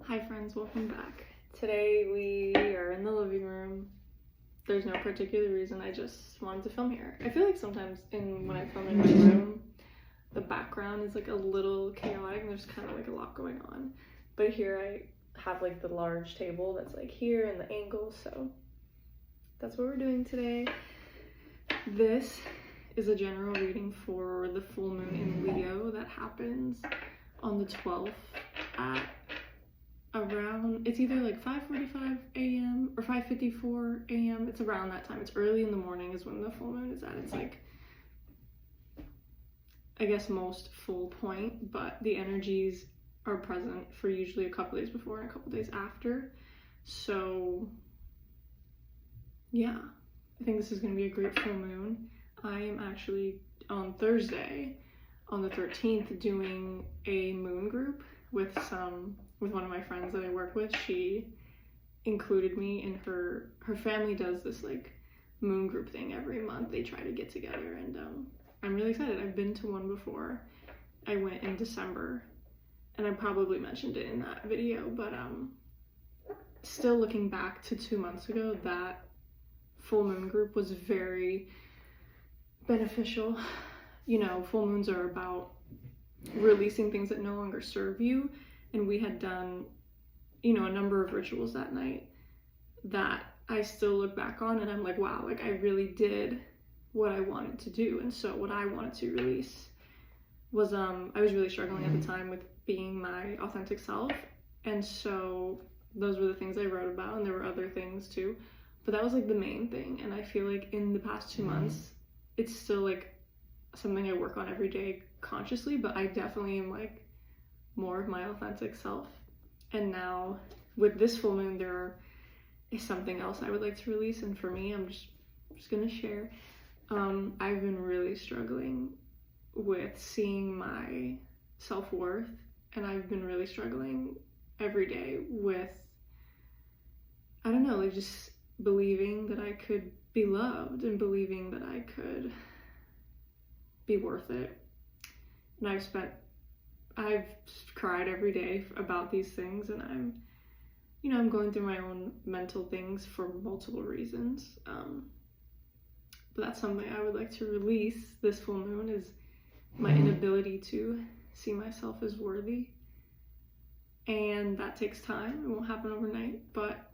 Hi friends, welcome back. Today we are in the living room. There's no particular reason, I just wanted to film here. I feel like sometimes when I film in my room, the background is like a little chaotic and there's kind of like a lot going on. But here I have like the large table that's like here and the angle, so that's what we're doing today. This is a general reading for the full moon in Leo that happens on the 12th at around, it's either like 5:45 a.m. or 5:54 a.m. It's around that time. It's early in the morning is when the full moon is at its like, I guess, most full point, but the energies are present for usually a couple days before and a couple days after. So yeah, I think this is going to be a great full moon. I am actually on Thursday on the 13th doing a moon group with one of my friends that I work with. She included me in her family does this like moon group thing every month. They try to get together, and I'm really excited. I've been to one before. I went in December and I probably mentioned it in that video, but still looking back to 2 months ago, that full moon group was very beneficial. You know, full moons are about releasing things that no longer serve you, and we had done, you know, a number of rituals that night that I still look back on and I'm like, wow, like I really did what I wanted to do. And so what I wanted to release was I was really struggling at the time with being my authentic self, and so those were the things I wrote about, and there were other things too, but that was like the main thing. And I feel like in the past 2 months it's still like something I work on every day consciously, but I definitely am like more of my authentic self. And now with this full moon there is something else I would like to release, and for me, I'm just gonna share. I've been really struggling with seeing my self-worth, and I've been really struggling every day with, I don't know, like just believing that I could be loved and believing that I could be worth it. And I've cried every day about these things, and I'm going through my own mental things for multiple reasons. But that's something I would like to release this full moon, is my inability to see myself as worthy. And that takes time. It won't happen overnight, but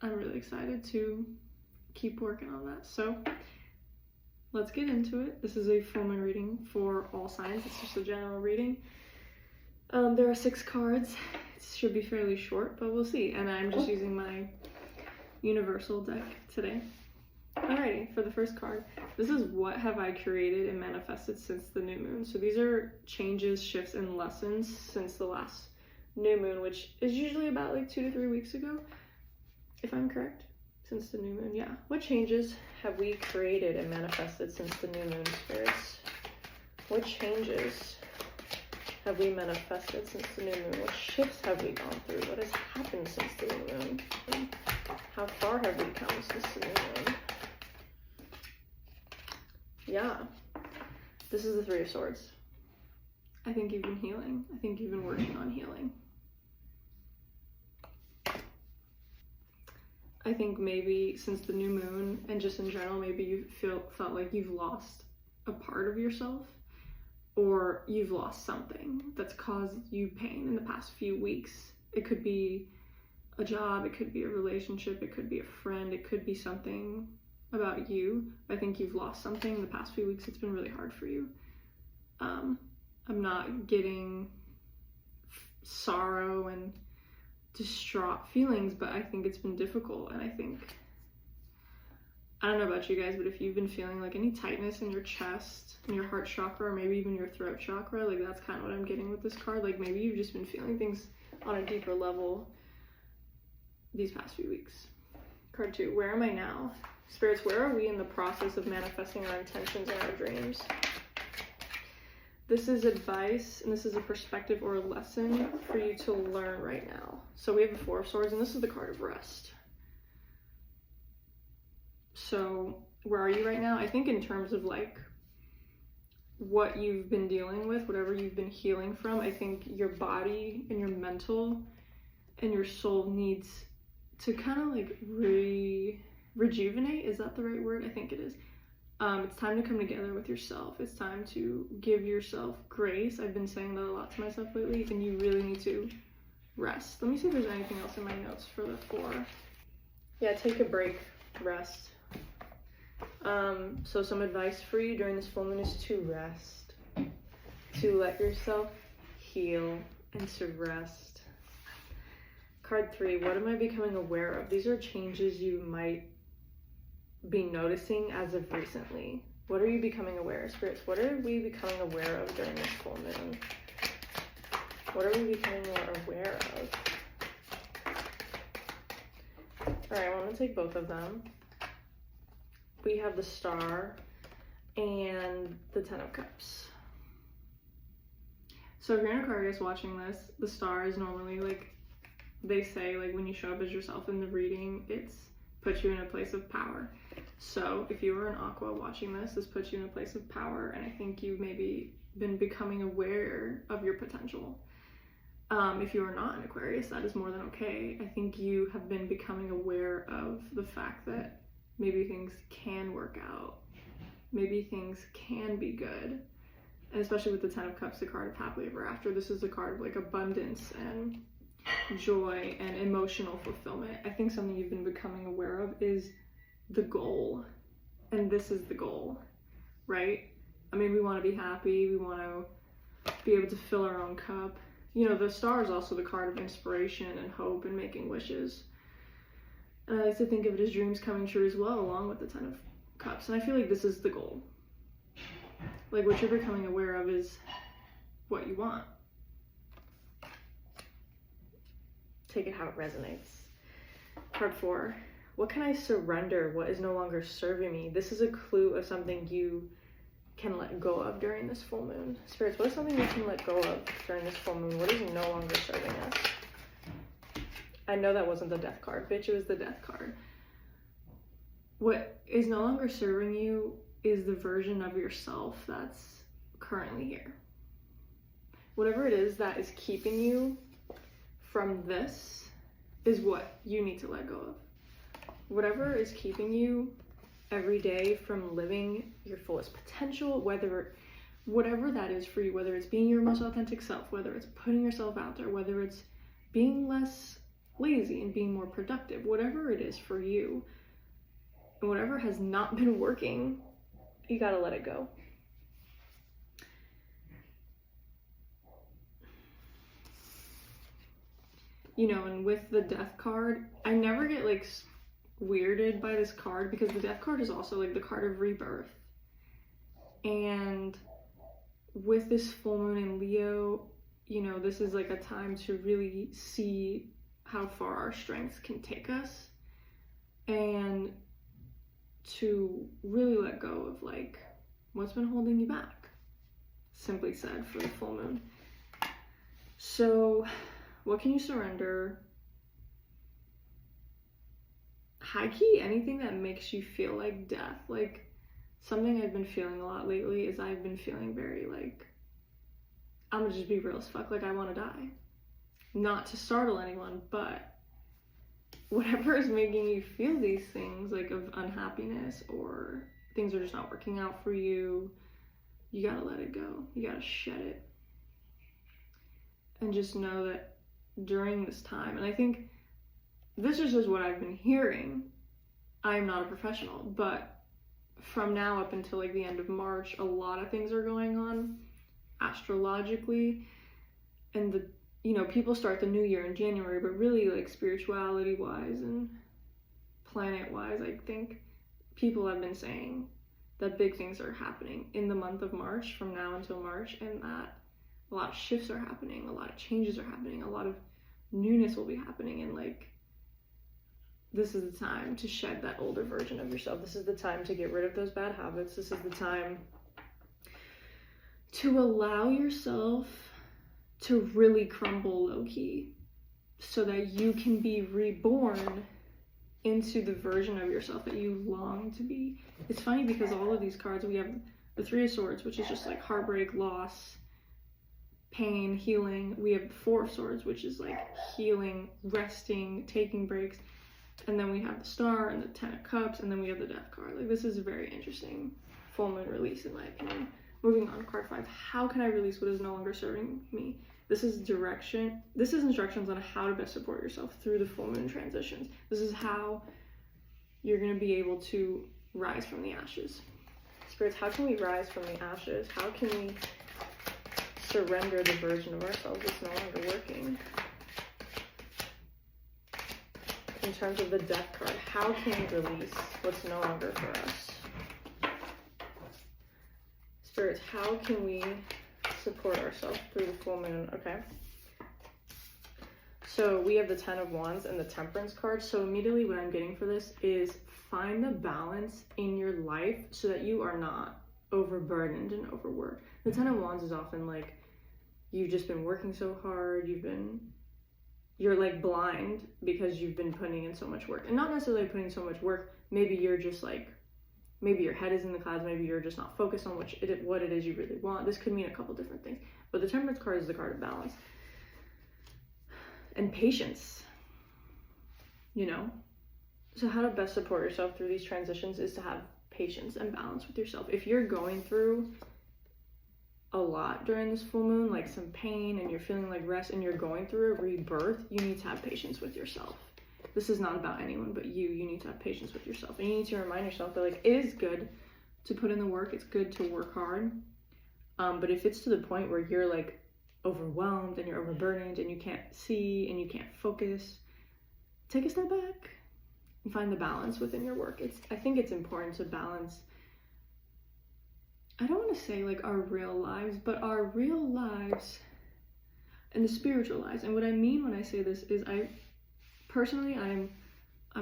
I'm really excited to keep working on that. So let's get into it. This is a full moon reading for all signs. It's just a general reading. There are 6 cards. It should be fairly short, but we'll see. And I'm just using my universal deck today. Alrighty, for the first card, this is what have I created and manifested since the new moon. So these are changes, shifts, and lessons since the last new moon, which is usually about like 2 to 3 weeks ago, if I'm correct. Since the new moon, yeah. What changes have we created and manifested since the new moon, spirits? What changes have we manifested since the new moon? What shifts have we gone through? What has happened since the new moon? How far have we come since the new moon? Yeah, this is the 3 of Swords. I think you've been healing. I think you've been working on healing. I think maybe since the new moon, and just in general, maybe you felt like you've lost a part of yourself, or you've lost something that's caused you pain in the past few weeks. It could be a job, it could be a relationship, it could be a friend, it could be something about you. I think you've lost something in the past few weeks. It's been really hard for you. I'm not getting sorrow and distraught feelings, but I think it's been difficult. And I don't know about you guys, but if you've been feeling like any tightness in your chest, in your heart chakra, or maybe even your throat chakra, like that's kind of what I'm getting with this card. Like maybe you've just been feeling things on a deeper level these past few weeks. Card 2, where am I now? Spirits, where are we in the process of manifesting our intentions and our dreams? This is advice, and this is a perspective or a lesson for you to learn right now. So we have the 4 of Swords, and this is the card of rest. So where are you right now? I think in terms of like what you've been dealing with, whatever you've been healing from, I think your body and your mental and your soul needs to kind of like rejuvenate. Is that the right word? I think it is. It's time to come together with yourself. It's time to give yourself grace. I've been saying that a lot to myself lately, and you really need to rest. Let me see if there's anything else in my notes for the 4. Yeah, take a break, rest. So some advice for you during this full moon is to rest, to let yourself heal, and to rest. Card 3, what am I becoming aware of? These are changes you might be noticing as of recently. What are you becoming aware of, spirits? What are we becoming aware of during this full moon? What are we becoming more aware of? All right, I want to take both of them. We have the Star and the 10 of Cups. So if you're an Aquarius watching this, the Star is normally like, they say like when you show up as yourself in the reading, it's puts you in a place of power. So if you were an Aqua watching this puts you in a place of power, and I think you've maybe been becoming aware of your potential. If you are not an Aquarius, that is more than okay. I think you have been becoming aware of the fact that maybe things can work out. Maybe things can be good. And especially with the 10 of Cups, the card of happily ever after, this is the card of like abundance and joy and emotional fulfillment. I think something you've been becoming aware of is the goal. And this is the goal, right? I mean, we want to be happy. We want to be able to fill our own cup. You know, the Star is also the card of inspiration and hope and making wishes. And I like to think of it as dreams coming true as well, along with the 10 of Cups. And I feel like this is the goal. Like, what you're becoming aware of is what you want. Take it how it resonates. Card 4. What can I surrender? What is no longer serving me? This is a clue of something you can let go of during this full moon. Spirits, what is something you can let go of during this full moon? What is no longer serving us? I know that wasn't the Death card, bitch. It was the Death card. What is no longer serving you is the version of yourself that's currently here. Whatever it is that is keeping you from this is what you need to let go of. Whatever is keeping you every day from living your fullest potential, whatever that is for you, whether it's being your most authentic self, whether it's putting yourself out there, whether it's being less lazy and being more productive, whatever it is for you, and whatever has not been working, you gotta let it go. You know, and with the Death card, I never get like weirded by this card because the Death card is also like the card of rebirth. And with this full moon in Leo, you know, this is like a time to really see how far our strengths can take us and to really let go of like what's been holding you back, simply said, for the full moon. So what can you surrender? High key, anything that makes you feel like death. Like, something I've been feeling a lot lately is I've been feeling very like, I'm gonna just be real as fuck, like I want to die. Not to startle anyone, but whatever is making you feel these things, like of unhappiness or things are just not working out for you, you gotta let it go. You gotta shed it. And just know that during this time, and I think this is just what I've been hearing. I'm not a professional, but from now up until like the end of March, a lot of things are going on astrologically, and the, you know, people start the new year in January, but really like spirituality wise and planet wise, I think people have been saying that big things are happening in the month of March, from now until March, and that a lot of shifts are happening, a lot of changes are happening, a lot of newness will be happening, and like, this is the time to shed that older version of yourself. This is the time to get rid of those bad habits. This is the time to allow yourself to really crumble low-key so that you can be reborn into the version of yourself that you long to be. It's funny because all of these cards, we have the 3 of Swords, which is just like heartbreak, loss, pain, healing. We have the Four of Swords, which is like healing, resting, taking breaks. And then we have the Star and the Ten of Cups, and then we have the Death card. Like, this is a very interesting full moon release, in my opinion. Moving on, card 5. How can I release what is no longer serving me? This is direction. This is instructions on how to best support yourself through the full moon transitions. This is how you're going to be able to rise from the ashes. Spirits, how can we rise from the ashes? How can we surrender the version of ourselves that's no longer working? In terms of the Death card, how can we release what's no longer for us? Spirits, how can we support ourselves through the full moon? Okay. So we have the Ten of Wands and the Temperance card. So immediately what I'm getting for this is find the balance in your life so that you are not overburdened and overworked. The Ten of Wands is often like, you've just been working so hard, you're like blind because you've been putting in so much work. And not necessarily putting so much work, maybe you're just like, maybe your head is in the clouds, maybe you're just not focused on what it is you really want. This could mean a couple different things. But the Temperance card is the card of balance. And patience, you know? So how to best support yourself through these transitions is to have patience and balance with yourself. If you're going through a lot during this full moon, like some pain, and you're feeling like rest, and you're going through a rebirth, you need to have patience with yourself. This is not about anyone but you. You need to have patience with yourself, and you need to remind yourself that like, it is good to put in the work, it's good to work hard, but if it's to the point where you're like overwhelmed and you're overburdened and you can't see and you can't focus, take a step back and find the balance within your work. I think it's important to balance, I don't want to say like our real lives, but our real lives and the spiritual lives. And what I mean when I say this is I'm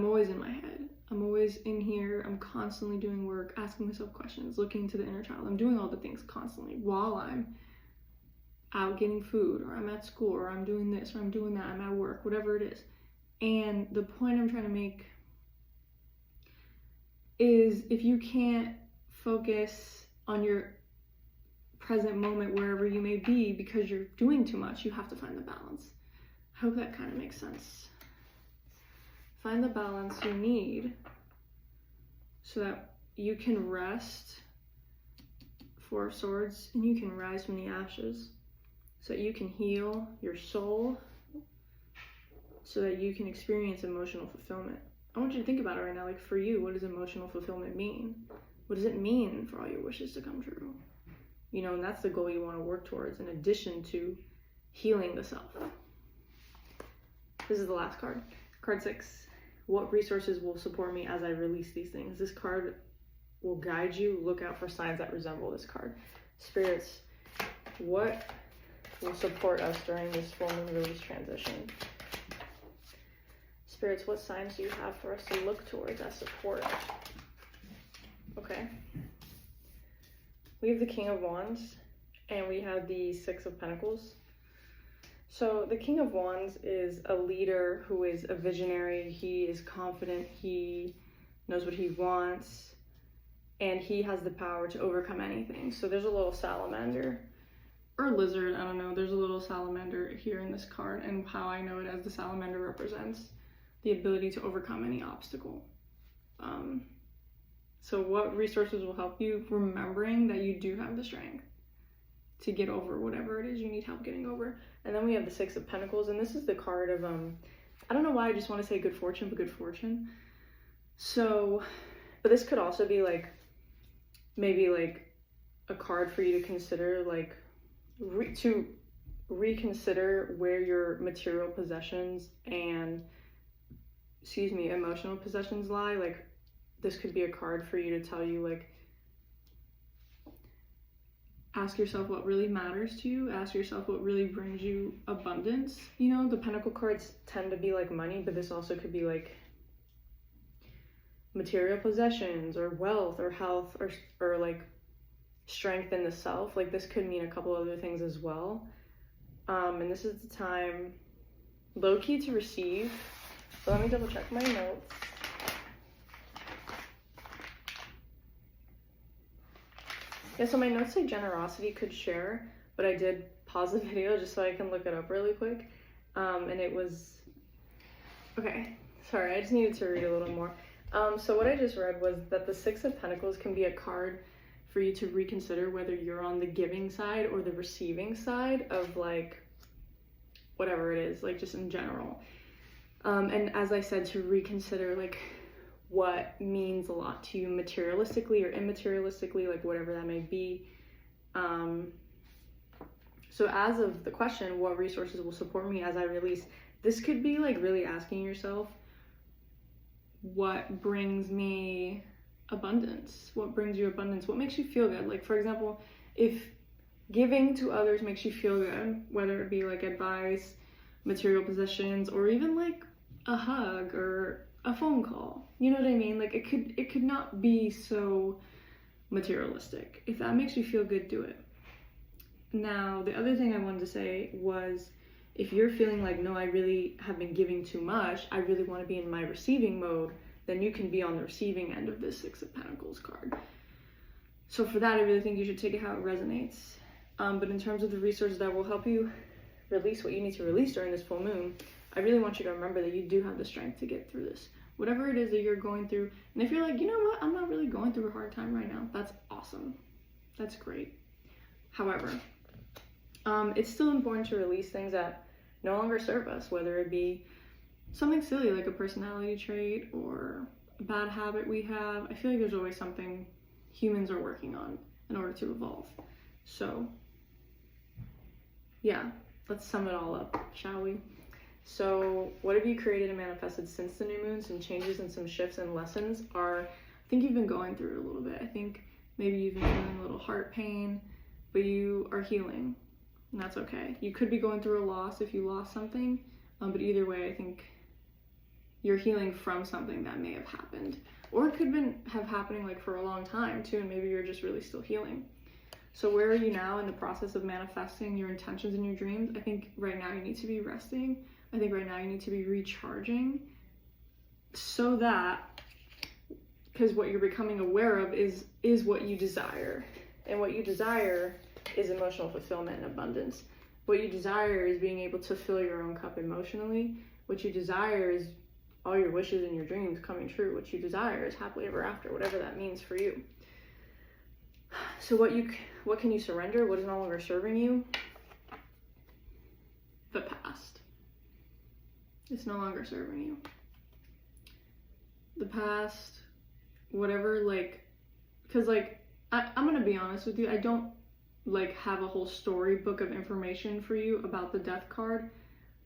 always in my head. I'm always in here. I'm constantly doing work, asking myself questions, looking to the inner child. I'm doing all the things constantly while I'm out getting food, or I'm at school, or I'm doing this, or I'm doing that, I'm at work, whatever it is. And the point I'm trying to make is, if you can't focus on your present moment wherever you may be because you're doing too much, you have to find the balance. I hope that kind of makes sense. Find the balance you need so that you can rest, Four of Swords, and you can rise from the ashes, so that you can heal your soul, so that you can experience emotional fulfillment. I want you to think about it right now. Like, for you, what does emotional fulfillment mean? What does it mean for all your wishes to come true? You know, and that's the goal you want to work towards, in addition to healing the self. This is the last card. Card 6. What resources will support me as I release these things? This card will guide you. Look out for signs that resemble this card. Spirits, what will support us during this full moon release transition? Spirits, what signs do you have for us to look towards as support? Okay. We have the King of Wands, and we have the Six of Pentacles. So the King of Wands is a leader who is a visionary. He is confident. He knows what he wants, and he has the power to overcome anything. So there's a little salamander or lizard, I don't know. There's a little salamander here in this card, and how I know it as the salamander represents the ability to overcome any obstacle. So what resources will help you? Remembering that you do have the strength to get over whatever it is you need help getting over. And then we have the Six of Pentacles, and this is the card of, I don't know why I just want to say good fortune, but good fortune. So, but this could also be like, maybe like a card for you to consider, like to reconsider where your material possessions and, emotional possessions lie. Like, this could be a card for you to tell you, like, ask yourself what really matters to you. Ask yourself what really brings you abundance. You know, the Pentacle cards tend to be like money, but this also could be like material possessions or wealth or health or like strength in the self. Like, this could mean a couple other things as well. And this is the time, low-key, to receive. So let me double check my notes. Yeah, so my notes say generosity could share, but I did pause the video just so I can look it up really quick. And it was, okay, sorry, I just needed to read a little more. So what I just read was that the Six of Pentacles can be a card for you to reconsider whether you're on the giving side or the receiving side of like whatever it is, like just in general. And as I said, to reconsider like what means a lot to you materialistically or immaterialistically, like whatever that may be. So as of the question, what resources will support me as I release, this could be like really asking yourself, what brings me abundance? What brings you abundance? What makes you feel good? Like, for example, if giving to others makes you feel good, whether it be like advice, material possessions, or even like a hug or a phone call, you know what I mean? Like it could not be so materialistic. If that makes you feel good, do it. Now, the other thing I wanted to say was, if you're feeling like, no, I really have been giving too much, I really want to be in my receiving mode, then you can be on the receiving end of this Six of Pentacles card. So for that, I really think you should take it how it resonates. But in terms of the resources that will help you release what you need to release during this full moon, I really want you to remember that you do have the strength to get through this. Whatever it is that you're going through, and if you're like, you know what, I'm not really going through a hard time right now, that's awesome. That's great. However, it's still important to release things that no longer serve us, whether it be something silly like a personality trait or a bad habit we have. I feel like there's always something humans are working on in order to evolve. So yeah, let's sum it all up, shall we? So what have you created and manifested since the new moon? Some changes and some shifts and lessons are, I think you've been going through it a little bit. I think maybe you've been feeling a little heart pain, but you are healing, and that's okay. You could be going through a loss if you lost something, but either way, I think you're healing from something that may have happened, or it could have happening like for a long time too, and maybe you're just really still healing. So where are you now in the process of manifesting your intentions and your dreams? I think right now you need to be resting. I think right now you need to be recharging, so that, because what you're becoming aware of is what you desire, and what you desire is emotional fulfillment and abundance. What you desire is being able to fill your own cup emotionally. What you desire is all your wishes and your dreams coming true. What you desire is happily ever after, whatever that means for you. So what can you surrender? What is no longer serving you? The past. It's no longer serving you. The past, whatever, like, because like, I'm gonna be honest with you, I don't like have a whole storybook of information for you about the Death card,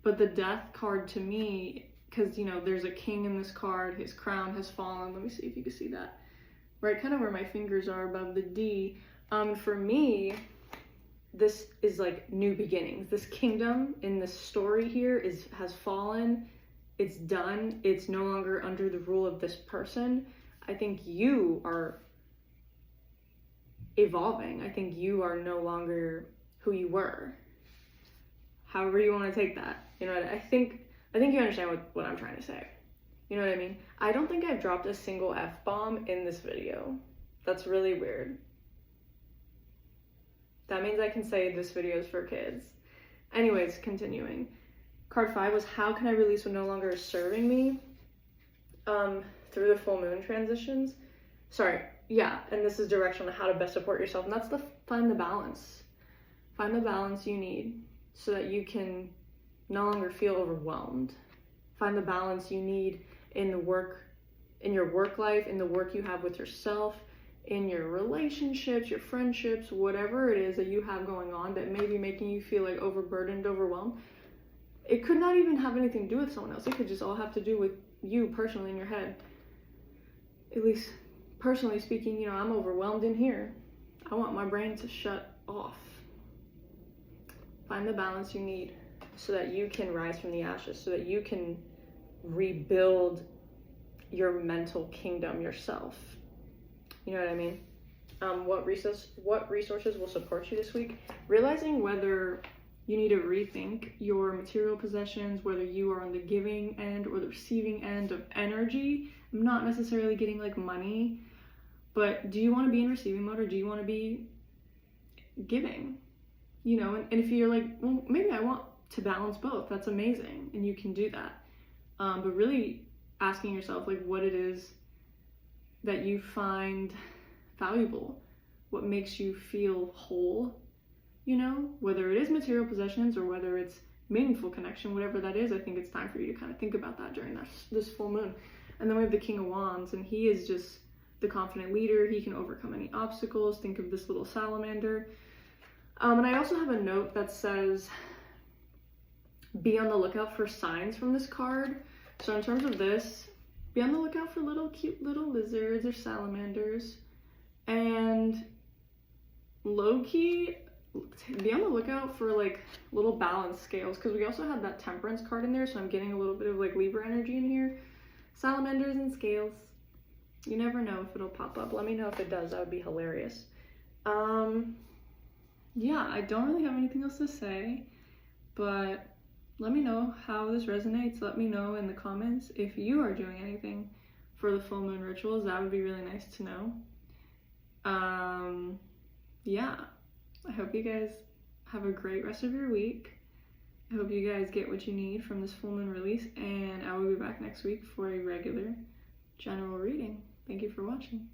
but the Death card to me, because you know there's a king in this card, his crown has fallen. Let me see if you can see that, right, kind of where my fingers are above the D. For me, this is like new beginnings. This kingdom in this story here has fallen. It's done. It's no longer under the rule of this person. I think you are evolving. I think you are no longer who you were. However you want to take that. You know what I think you understand what I'm trying to say. You know what I mean? I don't think I've dropped a single F-bomb in this video. That's really weird. That means I can say this video is for kids. Anyways, continuing. Card 5 was, how can I release what no longer is serving me? Through the full moon transitions. Sorry, yeah, and this is direction on how to best support yourself. And that's find the balance. Find the balance you need so that you can no longer feel overwhelmed. Find the balance you need in your work life, in the work you have with yourself, in your relationships, your friendships, whatever it is that you have going on that may be making you feel like overburdened, overwhelmed. It could not even have anything to do with someone else. It could just all have to do with you personally in your head. At least personally speaking, you know, I'm overwhelmed in here. I want my brain to shut off. Find the balance you need so that you can rise from the ashes, so that you can rebuild your mental kingdom yourself. You know what I mean? What resources will support you this week? Realizing whether you need to rethink your material possessions, whether you are on the giving end or the receiving end of energy. I'm not necessarily getting like money, but do you want to be in receiving mode or do you want to be giving? you know, and if you're like, well, maybe I want to balance both, that's amazing, and you can do that. But really asking yourself, like, what it is that you find valuable, what makes you feel whole, you know, whether it is material possessions or whether it's meaningful connection, whatever that is. I think it's time for you to kind of think about that during this full moon. And then we have the King of Wands, and he is just the confident leader. He can overcome any obstacles. Think of this little salamander. And I also have a note that says, be on the lookout for signs from this card. So in terms of this, be on the lookout for cute little lizards or salamanders. And low-key, be on the lookout for like little balance scales, because we also had that Temperance card in there, so I'm getting a little bit of like Libra energy in here. Salamanders and scales. You never know if it'll pop up. Let me know if it does. That would be hilarious. Yeah, I don't really have anything else to say, but let me know how this resonates. Let me know in the comments if you are doing anything for the full moon rituals. That would be really nice to know. Yeah, I hope you guys have a great rest of your week. I hope you guys get what you need from this full moon release, and I will be back next week for a regular general reading. Thank you for watching.